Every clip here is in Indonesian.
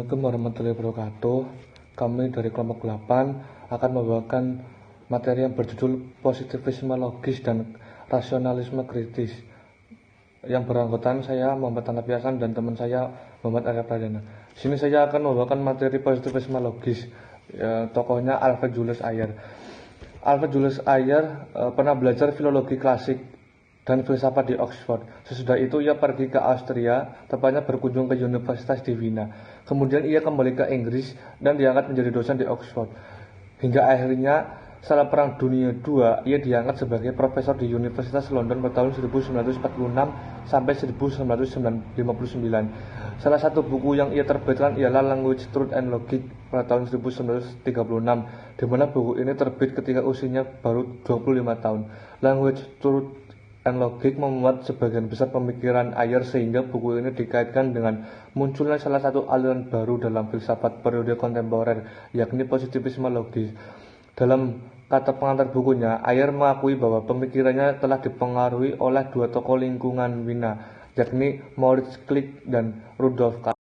Assalamualaikum warahmatullahi wabarakatuh. Kami dari kelompok 8 akan membawakan materi yang berjudul positivisme logis dan rasionalisme kritis, yang beranggotakan saya Muhammad Hanafi Hasan dan teman saya Muhammad Arya Pradana. Sini saya akan membawakan materi positivisme logis, tokohnya Alfred Julius Ayer. Alfred Julius Ayer pernah belajar filologi klasik dan filsafat di Oxford. Sesudah itu ia pergi ke Austria, tepatnya berkunjung ke Universitas di Wina. Kemudian ia kembali ke Inggris dan diangkat menjadi dosen di Oxford. Hingga akhirnya setelah Perang Dunia II, ia diangkat sebagai profesor di Universitas London pada tahun 1946 sampai 1959. Salah satu buku yang ia terbitkan ialah Language, Truth and Logic pada tahun 1936, di mana buku ini terbit ketika usianya baru 25 tahun. Language, Truth and Logic memuat sebagian besar pemikiran Ayer, sehingga buku ini dikaitkan dengan munculnya salah satu aliran baru dalam filsafat periode kontemporer, yakni positivisme logis. Dalam kata pengantar bukunya, Ayer mengakui bahwa pemikirannya telah dipengaruhi oleh dua tokoh lingkungan Wina, yakni Moritz Klick dan Rudolf Carnap.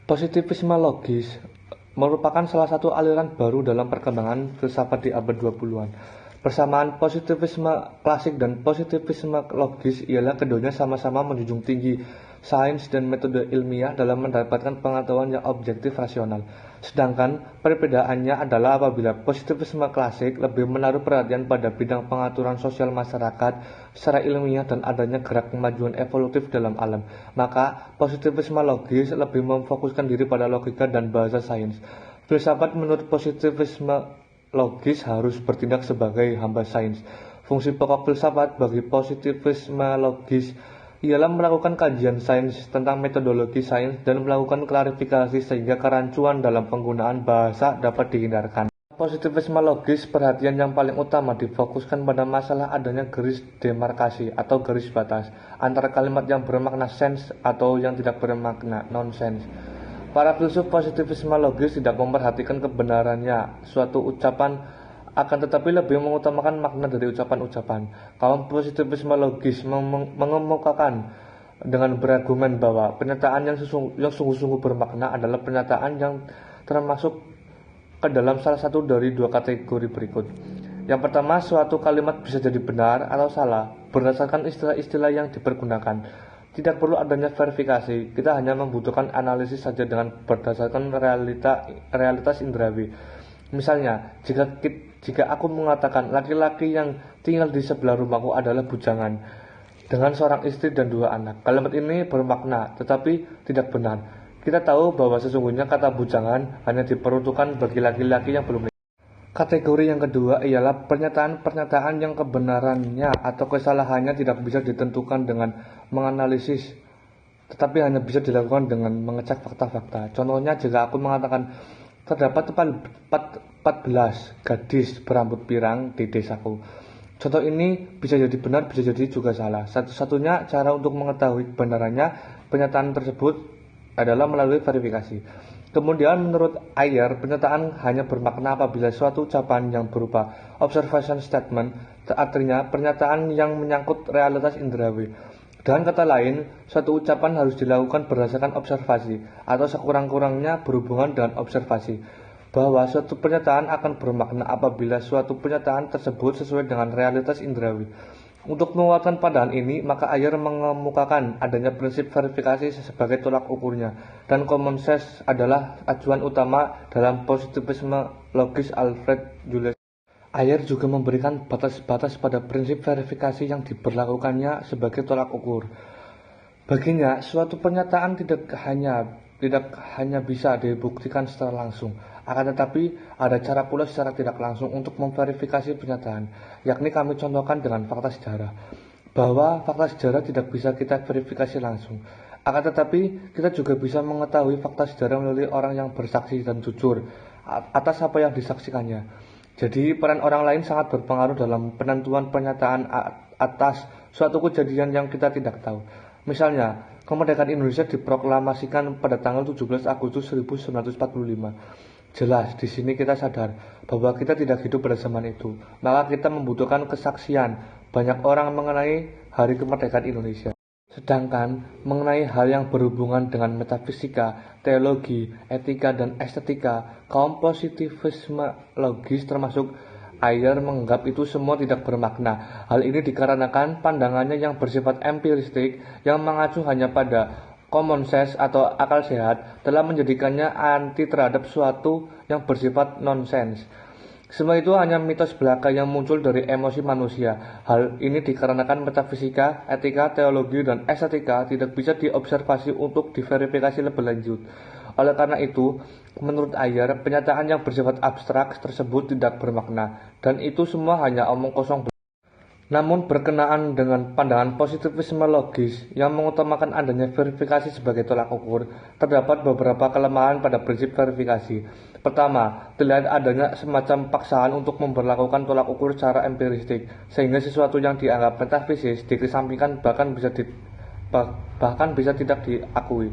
Positivisme logis merupakan salah satu aliran baru dalam perkembangan filsafat di abad 20-an. Persamaan positivisme klasik dan positivisme logis ialah keduanya sama-sama menjunjung tinggi sains dan metode ilmiah dalam mendapatkan pengetahuan yang objektif rasional. Sedangkan perbedaannya adalah apabila positivisme klasik lebih menaruh perhatian pada bidang pengaturan sosial masyarakat secara ilmiah dan adanya gerak kemajuan evolutif dalam alam, maka positivisme logis lebih memfokuskan diri pada logika dan bahasa sains. Filsafat menurut positivisme logis harus bertindak sebagai hamba sains. Fungsi pokok filsafat bagi positivisme logis ialah melakukan kajian sains tentang metodologi sains dan melakukan klarifikasi sehingga kerancuan dalam penggunaan bahasa dapat dihindarkan. Positivisme logis, perhatian yang paling utama difokuskan pada masalah adanya garis demarkasi atau garis batas antara kalimat yang bermakna sense atau yang tidak bermakna nonsense. Para filsuf positivisme logis tidak memperhatikan kebenarannya suatu ucapan, akan tetapi lebih mengutamakan makna dari ucapan-ucapan. Kaum positivisme logis mengemukakan dengan berargumen bahwa pernyataan yang sungguh-sungguh bermakna adalah pernyataan yang termasuk ke dalam salah satu dari dua kategori berikut. Yang pertama, suatu kalimat bisa jadi benar atau salah berdasarkan istilah-istilah yang dipergunakan. Tidak perlu adanya verifikasi, kita hanya membutuhkan analisis saja dengan berdasarkan realitas indrawi. Misalnya, jika aku mengatakan laki-laki yang tinggal di sebelah rumahku adalah bujangan dengan seorang istri dan dua anak, kalimat ini bermakna tetapi tidak benar. Kita tahu bahwa sesungguhnya kata bujangan hanya diperuntukkan bagi laki-laki yang belum. Kategori yang kedua ialah pernyataan-pernyataan yang kebenarannya atau kesalahannya tidak bisa ditentukan dengan menganalisis, tetapi hanya bisa dilakukan dengan mengecek fakta-fakta. Contohnya, jika aku mengatakan terdapat 14 gadis berambut pirang di desaku. Contoh ini bisa jadi benar, bisa jadi juga salah. Satu-satunya cara untuk mengetahui kebenarannya pernyataan tersebut adalah melalui verifikasi. Kemudian menurut Ayer, pernyataan hanya bermakna apabila suatu ucapan yang berupa observation statement, artinya pernyataan yang menyangkut realitas indrawi. Dengan kata lain, suatu ucapan harus dilakukan berdasarkan observasi, atau sekurang-kurangnya berhubungan dengan observasi, bahwa suatu pernyataan akan bermakna apabila suatu pernyataan tersebut sesuai dengan realitas indrawi. Untuk menguatkan pandangan ini, maka Ayer mengemukakan adanya prinsip verifikasi sebagai tolak ukurnya, dan common sense adalah acuan utama dalam positivisme logis Alfred Julius. Ayer juga memberikan batas-batas pada prinsip verifikasi yang diberlakukannya sebagai tolak ukur. Baginya, suatu pernyataan tidak hanya bisa dibuktikan secara langsung, akan tetapi ada cara pula secara tidak langsung untuk memverifikasi pernyataan, yakni kami contohkan dengan fakta sejarah, bahwa fakta sejarah tidak bisa kita verifikasi langsung. Akan tetapi kita juga bisa mengetahui fakta sejarah melalui orang yang bersaksi dan jujur atas apa yang disaksikannya. Jadi peran orang lain sangat berpengaruh dalam penentuan pernyataan atas suatu kejadian yang kita tidak tahu. Misalnya, kemerdekaan Indonesia diproklamasikan pada tanggal 17 Agustus 1945. Jelas, di sini kita sadar bahwa kita tidak hidup pada zaman itu. Maka kita membutuhkan kesaksian banyak orang mengenai hari kemerdekaan Indonesia. Sedangkan mengenai hal yang berhubungan dengan metafisika, teologi, etika, dan estetika, kaum positivisme logis termasuk Ayer menganggap itu semua tidak bermakna. Hal ini dikarenakan pandangannya yang bersifat empiristik yang mengacu hanya pada common sense atau akal sehat telah menjadikannya anti terhadap suatu yang bersifat nonsens. Semua itu hanya mitos belaka yang muncul dari emosi manusia. Hal ini dikarenakan metafisika, etika, teologi, dan estetika tidak bisa diobservasi untuk diverifikasi lebih lanjut. Oleh karena itu, menurut Ayer, penyataan yang bersifat abstrak tersebut tidak bermakna, dan itu semua hanya omong kosong. Namun berkenaan dengan pandangan positivisme logis yang mengutamakan adanya verifikasi sebagai tolak ukur, terdapat beberapa kelemahan pada prinsip verifikasi. Pertama, terlihat adanya semacam paksaan untuk memperlakukan tolak ukur secara empiristik, sehingga sesuatu yang dianggap metafisis dikesampingkan bahkan bisa tidak diakui.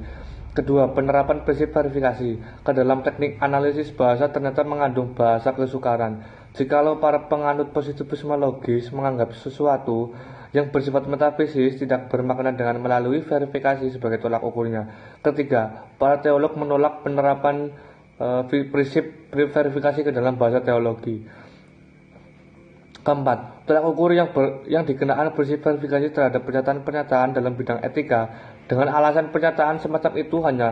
Kedua, penerapan prinsip verifikasi ke dalam teknik analisis bahasa ternyata mengandung bahasa kesukaran. Jikalau para penganut positivisme logis menganggap sesuatu yang bersifat metafisis tidak bermakna dengan melalui verifikasi sebagai tolak ukurnya. Ketiga, para teolog menolak penerapan prinsip verifikasi ke dalam bahasa teologi. Keempat, tolak ukur yang dikenakan prinsip verifikasi terhadap pernyataan-pernyataan dalam bidang etika dengan alasan pernyataan semacam itu hanya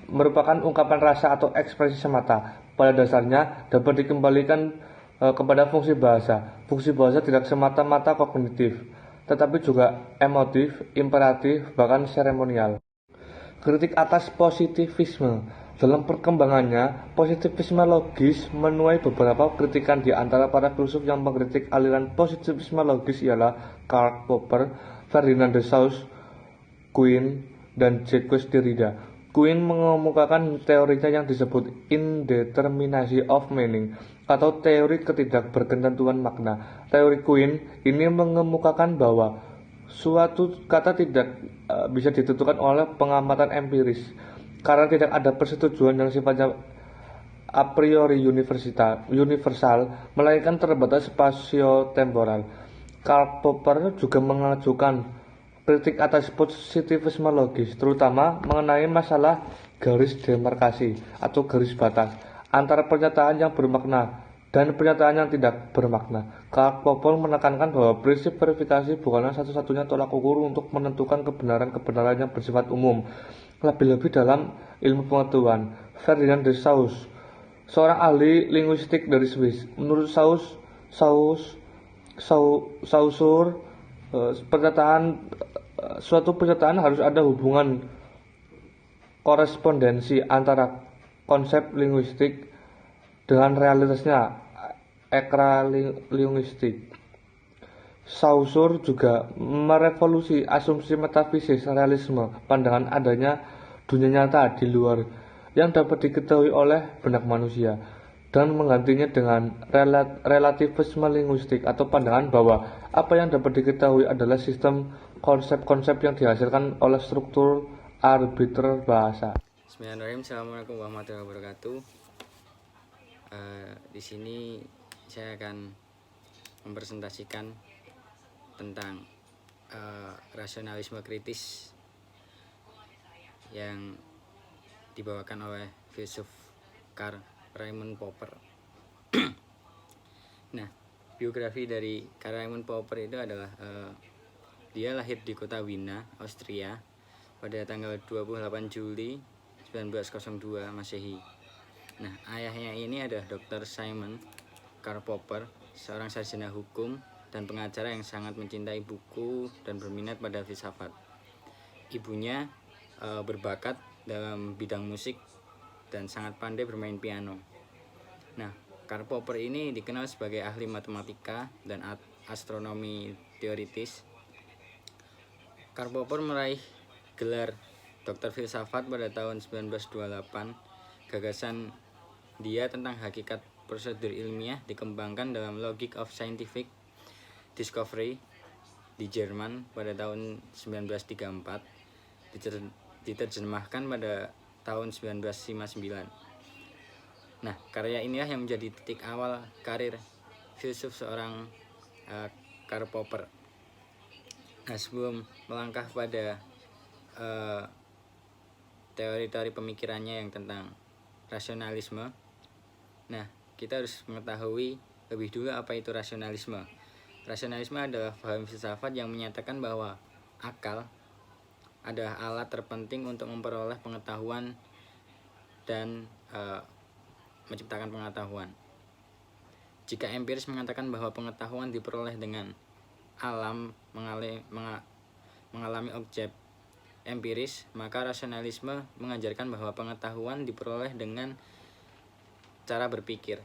merupakan ungkapan rasa atau ekspresi semata. Pada dasarnya dapat dikembalikan kepada fungsi bahasa. Fungsi bahasa tidak semata-mata kognitif, tetapi juga emotif, imperatif, bahkan seremonial. Kritik atas positivisme. Dalam perkembangannya, positivisme logis menuai beberapa kritikan di antara para filsuf yang mengkritik aliran positivisme logis ialah Karl Popper, Ferdinand de Saussure, Quine, dan Jacques Derrida. Quine mengemukakan teorinya yang disebut indeterminacy of meaning atau teori ketidakberketentuan makna. Teori Quine ini mengemukakan bahwa suatu kata tidak bisa ditentukan oleh pengamatan empiris karena tidak ada persetujuan yang sifatnya a priori universal, melainkan terbatas spasio-temporal. Karl Popper juga mengajukan kritik atas positivisme logis, terutama mengenai masalah garis demarkasi atau garis batas antara pernyataan yang bermakna dan pernyataan yang tidak bermakna. Karl Popper menekankan bahwa prinsip verifikasi bukanlah satu-satunya tolak ukur untuk menentukan kebenaran-kebenaran yang bersifat umum, lebih-lebih dalam ilmu pengetahuan. Ferdinand de Saussure, seorang ahli linguistik dari Swiss, menurut Saussure, suatu pernyataan harus ada hubungan korespondensi antara konsep linguistik dengan realitasnya, ekra linguistik. Saussure juga merevolusi asumsi metafisis realisme, pandangan adanya dunia nyata di luar yang dapat diketahui oleh benak manusia, dan menggantinya dengan relativisme linguistik atau pandangan bahwa apa yang dapat diketahui adalah sistem konsep-konsep yang dihasilkan oleh struktur arbiter bahasa. Bismillahirrahmanirrahim. Assalamualaikum warahmatullahi wabarakatuh. Di sini saya akan mempresentasikan tentang rasionalisme kritis yang dibawakan oleh filsuf Karl Raimund Popper. Nah, biografi dari Karl Raimund Popper itu adalah dia lahir di kota Wina, Austria pada tanggal 28 Juli 1902 Masehi. Nah, ayahnya ini adalah Dr. Simon Karl Popper, seorang sarjana hukum dan pengacara yang sangat mencintai buku dan berminat pada filsafat. Ibunya berbakat dalam bidang musik dan sangat pandai bermain piano. Nah, Karl Popper ini dikenal sebagai ahli matematika dan astronomi teoritis. Karl Popper meraih gelar Doktor Filsafat pada tahun 1928. Gagasan dia tentang hakikat prosedur ilmiah dikembangkan dalam Logic of Scientific Discovery di Jerman pada tahun 1934, diterjemahkan pada tahun 1959. Nah, karya inilah yang menjadi titik awal karir filsuf seorang Karl Popper. Nah, sebelum melangkah pada teori-teori pemikirannya yang tentang rasionalisme, nah kita harus mengetahui lebih dulu apa itu rasionalisme. Rasionalisme adalah paham filsafat yang menyatakan bahwa akal adalah alat terpenting untuk memperoleh pengetahuan dan menciptakan pengetahuan. Jika empiris mengatakan bahwa pengetahuan diperoleh dengan alam mengalami objek empiris, maka rasionalisme mengajarkan bahwa pengetahuan diperoleh dengan cara berpikir.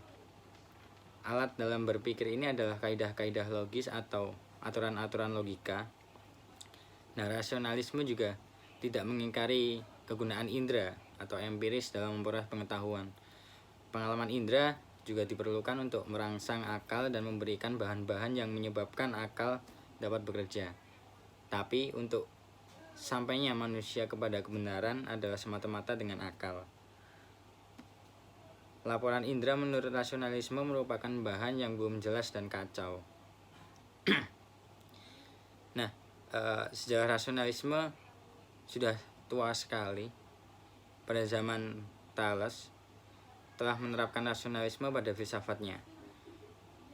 Alat dalam berpikir ini adalah kaidah-kaidah logis atau aturan-aturan logika. Nah, rasionalisme juga tidak mengingkari kegunaan indera atau empiris dalam memperoleh pengetahuan. Pengalaman indera juga diperlukan untuk merangsang akal dan memberikan bahan-bahan yang menyebabkan akal dapat bekerja. Tapi untuk sampainya manusia kepada kebenaran adalah semata-mata dengan akal. Laporan indera menurut rasionalisme merupakan bahan yang belum jelas dan kacau. Nah, sejarah rasionalisme sudah tua sekali. Pada zaman Thales telah menerapkan rasionalisme pada filsafatnya.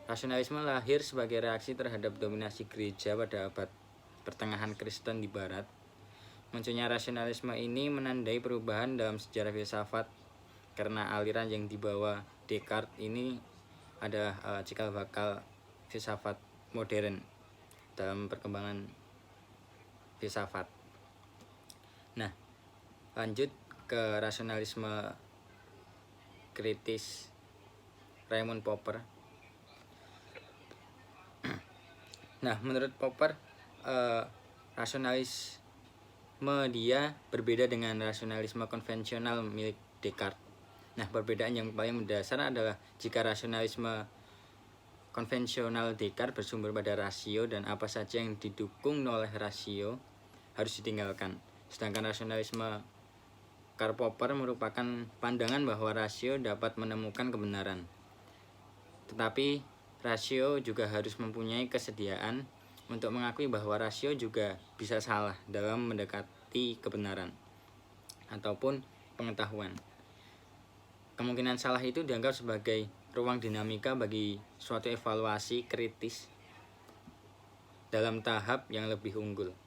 Rasionalisme lahir sebagai reaksi terhadap dominasi gereja pada abad pertengahan Kristen di Barat. Munculnya rasionalisme ini menandai perubahan dalam sejarah filsafat karena aliran yang dibawa Descartes ini adalah cikal bakal filsafat modern dalam perkembangan filsafat. Nah, lanjut ke rasionalisme kritis Raymond Popper. Nah, menurut Popper, rasionalisme dia berbeda dengan rasionalisme konvensional milik Descartes. Nah, perbedaan yang paling mendasar adalah jika rasionalisme konvensional Descartes bersumber pada rasio dan apa saja yang didukung oleh rasio harus ditinggalkan. Sedangkan rasionalisme Karl Popper merupakan pandangan bahwa rasio dapat menemukan kebenaran. Tetapi rasio juga harus mempunyai kesediaan untuk mengakui bahwa rasio juga bisa salah dalam mendekati kebenaran ataupun pengetahuan. Kemungkinan salah itu dianggap sebagai ruang dinamika bagi suatu evaluasi kritis dalam tahap yang lebih unggul.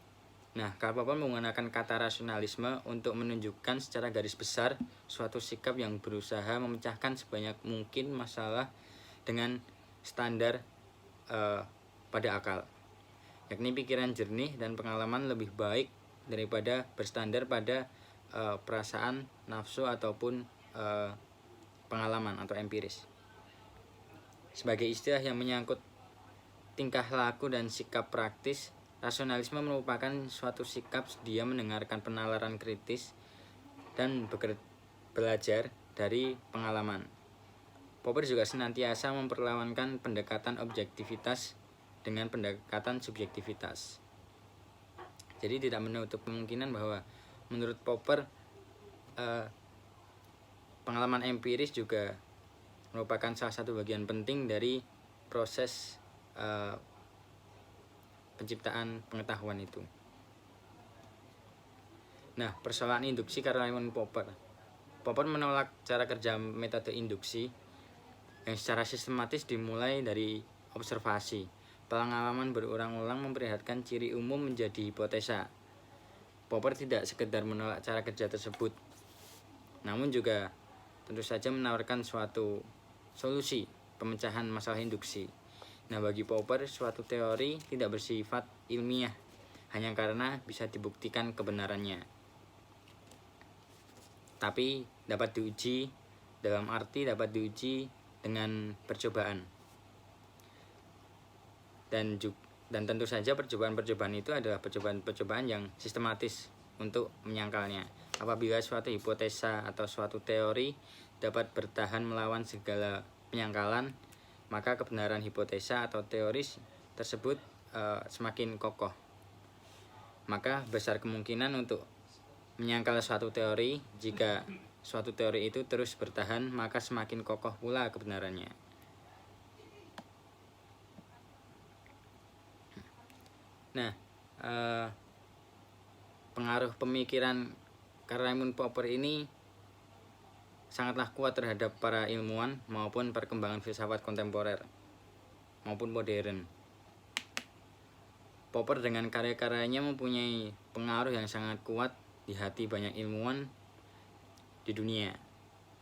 Nah, Karl Popper menggunakan kata rasionalisme untuk menunjukkan secara garis besar suatu sikap yang berusaha memecahkan sebanyak mungkin masalah dengan standar pada akal, yakni pikiran jernih dan pengalaman lebih baik daripada berstandar pada perasaan, nafsu ataupun pengalaman atau empiris. Sebagai istilah yang menyangkut tingkah laku dan sikap praktis, rasionalisme merupakan suatu sikap sedia mendengarkan penalaran kritis dan belajar dari pengalaman. Popper juga senantiasa memperlawankan pendekatan objektivitas dengan pendekatan subjektivitas. Jadi tidak menutup kemungkinan bahwa menurut Popper pengalaman empiris juga merupakan salah satu bagian penting dari proses penciptaan pengetahuan itu. Nah, persoalan induksi karena Raymond Popper. Popper menolak cara kerja metode induksi yang secara sistematis dimulai dari observasi. Pengalaman berulang-ulang memperlihatkan ciri umum menjadi hipotesa. Popper tidak sekedar menolak cara kerja tersebut, namun juga tentu saja menawarkan suatu solusi pemecahan masalah induksi. Nah, bagi Popper, suatu teori tidak bersifat ilmiah hanya karena bisa dibuktikan kebenarannya, tapi dapat diuji, dalam arti dapat diuji dengan percobaan. Dan tentu saja percobaan-percobaan itu adalah percobaan-percobaan yang sistematis untuk menyangkalnya. Apabila suatu hipotesa atau suatu teori dapat bertahan melawan segala penyangkalan, maka kebenaran hipotesa atau teori tersebut semakin kokoh. Maka besar kemungkinan untuk menyangkal suatu teori. Jika suatu teori itu terus bertahan, maka semakin kokoh pula kebenarannya. Nah, eh, pengaruh pemikiran Karl Raimund Popper ini sangatlah kuat terhadap para ilmuwan maupun perkembangan filsafat kontemporer maupun modern. Popper dengan karya-karyanya mempunyai pengaruh yang sangat kuat di hati banyak ilmuwan di dunia.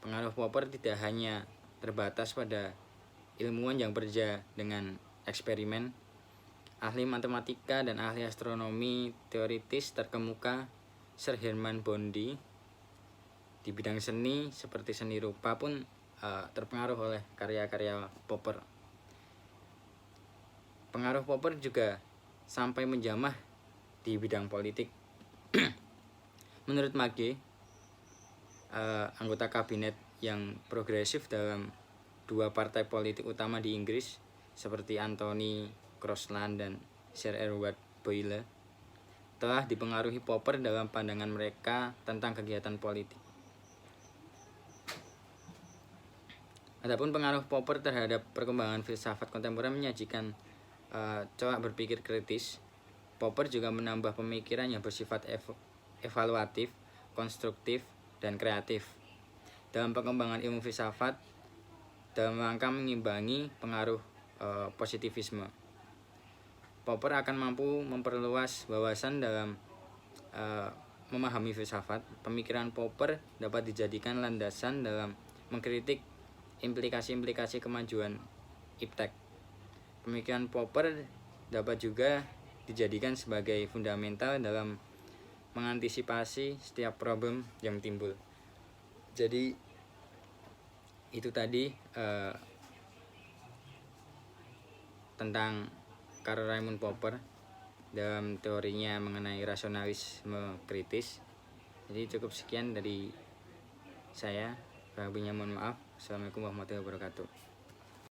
Pengaruh Popper tidak hanya terbatas pada ilmuwan yang bekerja dengan eksperimen. Ahli matematika dan ahli astronomi teoritis terkemuka Sir Hermann Bondi di bidang seni seperti seni rupa pun terpengaruh oleh karya-karya Popper. Pengaruh Popper juga sampai menjamah di bidang politik. Menurut Mage, anggota kabinet yang progresif dalam 2 partai politik utama di Inggris seperti Anthony Crosland dan Sir Edward Boyle telah dipengaruhi Popper dalam pandangan mereka tentang kegiatan politik. Adapun pengaruh Popper terhadap perkembangan filsafat kontemporer menyajikan corak berpikir kritis. Popper juga menambah pemikiran yang bersifat evaluatif, konstruktif, dan kreatif dalam pengembangan ilmu filsafat dalam rangka mengimbangi pengaruh positivisme. Popper akan mampu memperluas wawasan dalam memahami filsafat. Pemikiran Popper dapat dijadikan landasan dalam mengkritik implikasi-implikasi kemajuan iptek. Pemikiran Popper dapat juga dijadikan sebagai fundamental dalam mengantisipasi setiap problem yang timbul. Jadi itu tadi tentang Karl Raimund Popper dalam teorinya mengenai rasionalisme kritis. Jadi cukup sekian dari saya. Kurang lebihnya mohon maaf. Assalamualaikum warahmatullahi wabarakatuh.